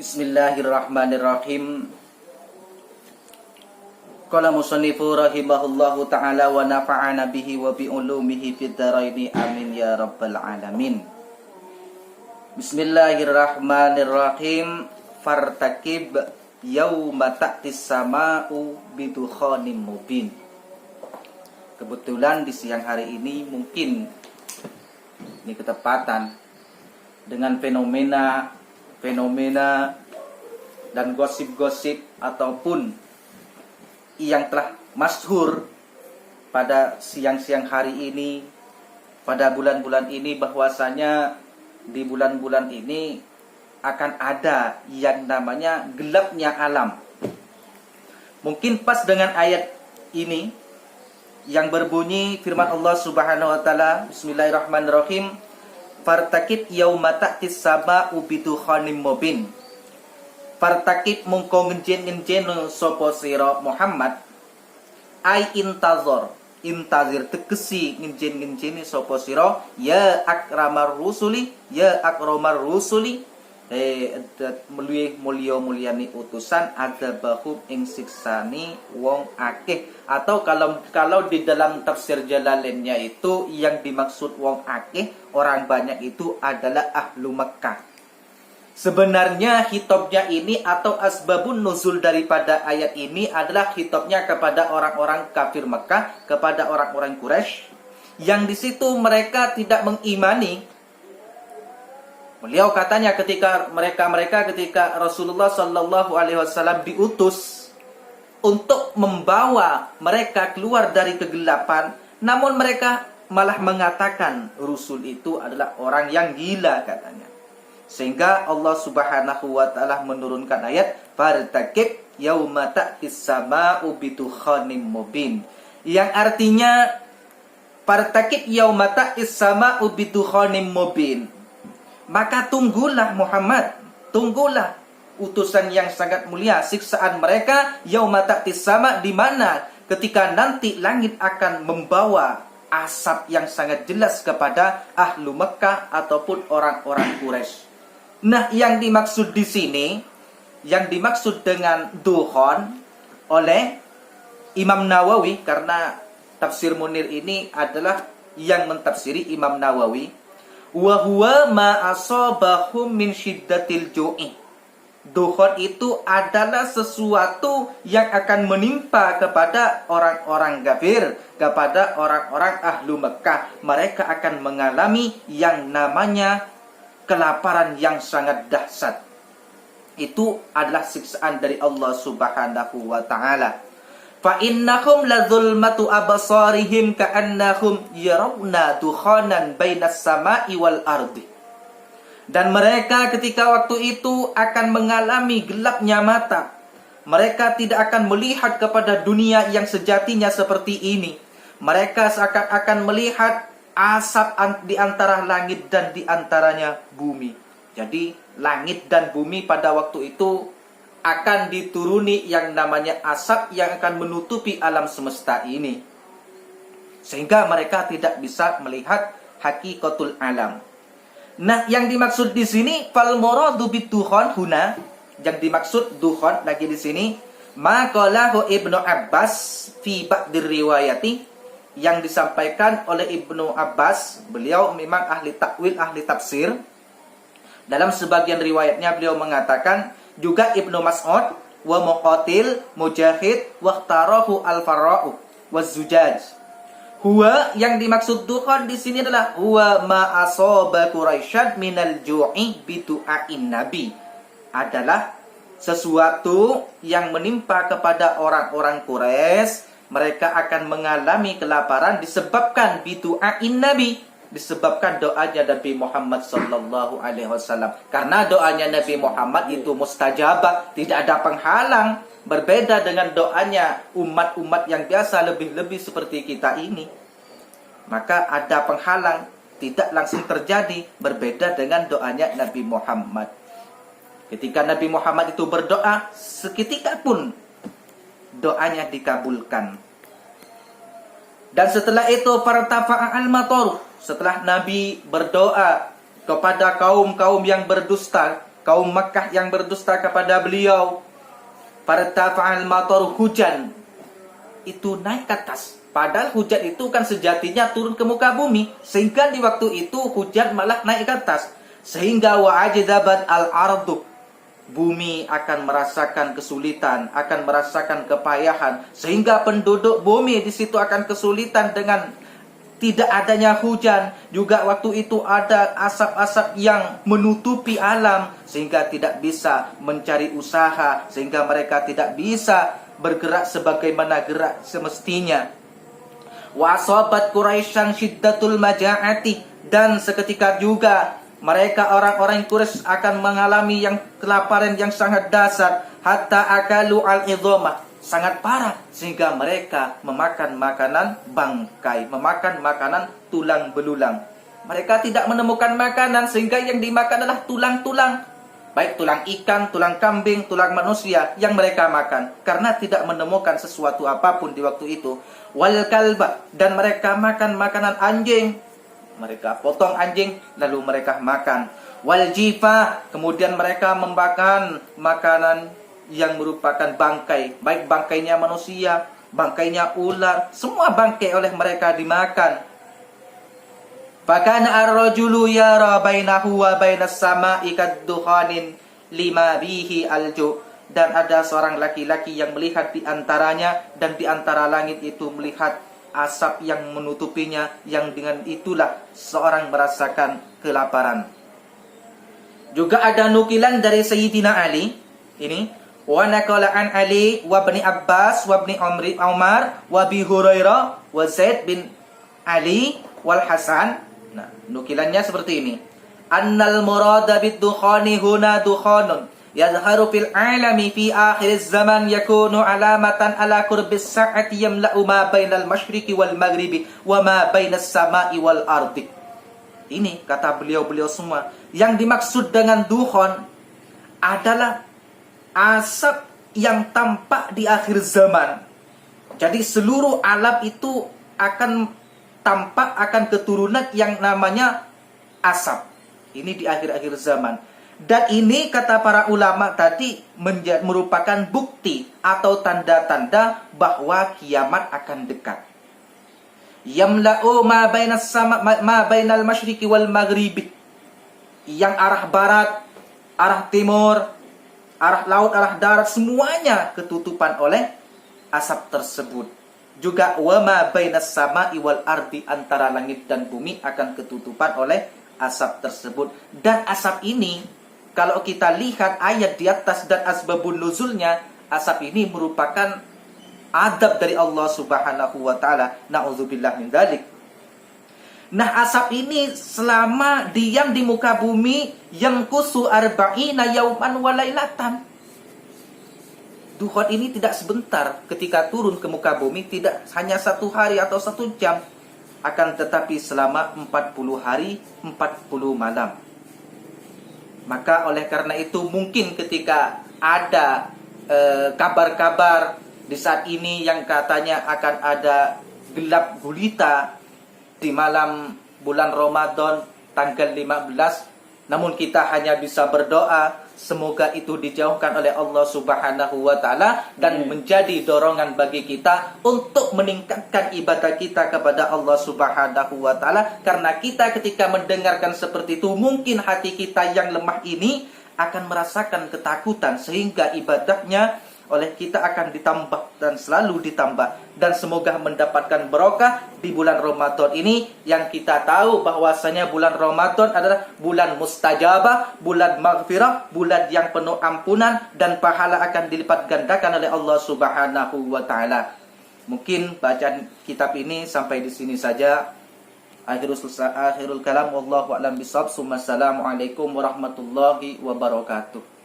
Bismillahirrahmanirrahim. Qala musannifu rahimahullahu ta'ala wa nafa'ana bihi wa bi ulumihi fid dharaini amin ya rabbal alamin. Bismillahirrahmanirrahim. Fartakib yauma ta'tis sama'u bidukhanin mubin. Kebetulan di siang hari ini mungkin ini ketepatan dengan fenomena dan gosip-gosip ataupun yang telah masyhur pada siang-siang hari ini, pada bulan-bulan ini, bahwasanya di bulan-bulan ini akan ada yang namanya gelapnya alam. Mungkin pas dengan ayat ini yang berbunyi firman Allah Subhanahu wa taala, Bismillahirrahmanirrahim. Fartakib yauma ta'tis sama'u bidukhanin mubin. Fartakib mungko ngenjen sapa sira Muhammad ai intazir tegesi ngenjen sapa sira ya akramar rusuli mulyani utusan adzabahum ing siksani wong akeh. Atau kalau di dalam tafsir Jalalainnya itu yang dimaksud wong akeh, orang banyak itu adalah ahlu Makkah. Sebenarnya hitobnya ini atau asbabun nuzul daripada ayat ini adalah hitobnya kepada orang-orang kafir Makkah, kepada orang-orang Quraisy yang di situ mereka tidak mengimani. Beliau katanya ketika mereka ketika Rasulullah Shallallahu Alaihi Wasallam diutus untuk membawa mereka keluar dari kegelapan, namun mereka malah mengatakan Rasul itu adalah orang yang gila katanya. Sehingga Allah Subhanahu wa taala menurunkan ayat fartakib yauma ta'tis sama'u bidukhanin mubin, yang artinya fartakib yauma ta'tis sama'u bidukhanin mubin. Maka tunggulah Muhammad, tunggulah utusan yang sangat mulia, siksaan mereka yauma ta'tis sama, di mana ketika nanti langit akan membawa asap yang sangat jelas kepada ahlu Mekah ataupun orang-orang Quraisy. Nah, yang dimaksud di sini, yang dimaksud dengan dukhon oleh Imam Nawawi, karena tafsir Munir ini adalah yang mentafsiri Imam Nawawi, wa huwa ma asabahum min syiddatil ju'i. Dukhon itu adalah sesuatu yang akan menimpa kepada orang-orang kafir, kepada orang-orang ahlu Mekah. Mereka akan mengalami yang namanya kelaparan yang sangat dahsyat. Itu adalah siksaan dari Allah Subhanahu wa taala. Fa innahum ladzulmatu absarihim ka'annahum yarawna dukhanan bainas sama'i wal ardi. Dan mereka ketika waktu itu akan mengalami gelapnya mata. Mereka tidak akan melihat kepada dunia yang sejatinya seperti ini. Mereka seakan-akan melihat asap di antara langit dan di antaranya bumi. Jadi langit dan bumi pada waktu itu akan dituruni yang namanya asap yang akan menutupi alam semesta ini. Sehingga mereka tidak bisa melihat hakikatul alam. Nah, yang dimaksud di sini fal muradu bidukhan huna, yang dimaksud dukhon lagi di sini maqalahu Ibnu Abbas fi ba'dir riwayati, yang disampaikan oleh Ibnu Abbas. Beliau memang ahli takwil, ahli tafsir. Dalam sebagian riwayatnya beliau mengatakan juga Ibnu Mas'ud wa Muqatil, Mujahid wa ikhtarahu al-Farra'u wa Zujaj. Huwa, yang dimaksud dukhon di sini adalah huwa ma asaba Quraisyan minal ju'i bidu'ain nabi, adalah sesuatu yang menimpa kepada orang-orang Quraisy. Mereka akan mengalami kelaparan disebabkan bidu'ain nabi, disebabkan doanya Nabi Muhammad sallallahu alaihi wasallam. Karena doanya Nabi Muhammad itu mustajabah, tidak ada penghalang. Berbeda dengan doanya umat-umat yang biasa, lebih-lebih seperti kita ini. Maka ada penghalang, tidak langsung terjadi. Berbeda dengan doanya Nabi Muhammad. Ketika Nabi Muhammad itu berdoa, seketika pun doanya dikabulkan. Dan setelah itu fartafa'al mator, setelah Nabi berdoa kepada kaum-kaum yang berdusta, kaum Makkah yang berdusta kepada beliau. Fartafa'al matar, hujan itu naik ke atas. Padahal hujan itu kan sejatinya turun ke muka bumi, sehingga di waktu itu hujan malah naik ke atas. Sehingga wa'ajdabat al-ardu, bumi akan merasakan kesulitan, akan merasakan kepayahan, sehingga penduduk bumi di situ akan kesulitan dengan tidak adanya hujan. Juga waktu itu ada asap-asap yang menutupi alam, sehingga tidak bisa mencari usaha, sehingga mereka tidak bisa bergerak sebagaimana gerak semestinya. Wa asabat Quraisyan syiddatul maja'ati, dan seketika juga mereka orang-orang Quraisy akan mengalami yang kelaparan yang sangat dasar, hatta akalu al-idhamah, sangat parah, sehingga mereka memakan makanan bangkai, memakan makanan tulang belulang. Mereka tidak menemukan makanan, sehingga yang dimakan adalah tulang-tulang, baik tulang ikan, tulang kambing, tulang manusia yang mereka makan, karena tidak menemukan sesuatu apapun di waktu itu. Wal kalba, dan mereka makan makanan anjing. Mereka potong anjing lalu mereka makan. Wal jifa, kemudian mereka memakan makanan yang merupakan bangkai, baik bangkainya manusia, bangkainya ular, semua bangkai oleh mereka dimakan. Fakana ar-rajulu yara bainahu wa bainas sama'i kadduhanin lima bihi alju, dan ada seorang laki-laki yang melihat di antaranya dan di antara langit itu melihat asap yang menutupinya, yang dengan itulah seorang merasakan kelaparan. Juga ada nukilan dari Sayyidina Ali ini, wa naqala an Ali wa ibni Abbas wa ibni Umar wa Abi Hurairah wa Zaid bin Ali wal Hasan. Nah, nukilannya seperti ini. Annal murada bid-dukhani huna dukhanun yadharu fil alami fi akhir zaman yakunu alamatan ala qurbis sa'ati yamla'u ma bainal masyriqi wal maghribi wa ma bainas sama'i wal ardi. Ini kata beliau-beliau semua, yang dimaksud dengan dukhon adalah asap yang tampak di akhir zaman. Jadi seluruh alam itu akan tampak, akan keturunan yang namanya asap. Ini di akhir-akhir zaman. Dan ini kata para ulama tadi merupakan bukti atau tanda-tanda bahwa kiamat akan dekat. Yamla'u ma bainas sama ma bainal masyriqi wal maghribi, yang arah barat, arah timur, arah laut, arah darat, semuanya ketutupan oleh asap tersebut. Juga wa ma bainas sama'i wal ardi, antara langit dan bumi akan ketutupan oleh asap tersebut. Dan asap ini, kalau kita lihat ayat di atas dan asbabun nuzulnya, asap ini merupakan adab dari Allah Subhanahu wa taala. Nauzubillah min dzalik. Nah, asap ini selama diam di muka bumi yang kusu arba'ina yauman wa lailatan. Dukhon ini tidak sebentar ketika turun ke muka bumi, tidak hanya 1 hari atau 1 jam, akan tetapi selama 40 hari 40 malam. Maka oleh karena itu mungkin ketika ada kabar-kabar di saat ini yang katanya akan ada gelap gulita di malam bulan Ramadan tanggal 15, namun kita hanya bisa berdoa semoga itu dijauhkan oleh Allah Subhanahu wa taala dan menjadi dorongan bagi kita untuk meningkatkan ibadah kita kepada Allah Subhanahu wa taala, karena kita ketika mendengarkan seperti itu mungkin hati kita yang lemah ini akan merasakan ketakutan, sehingga ibadahnya oleh kita akan ditambah dan selalu ditambah, dan semoga mendapatkan barokah di bulan Ramadan ini, yang kita tahu bahwasanya bulan Ramadan adalah bulan mustajabah, bulan maghfirah, bulan yang penuh ampunan dan pahala akan dilipat gandakan oleh Allah Subhanahu wa taala. Mungkin bacaan kitab ini sampai di sini saja. Akhirul kalam wallahu a'lam bishawab. Assalamualaikum warahmatullahi wabarakatuh.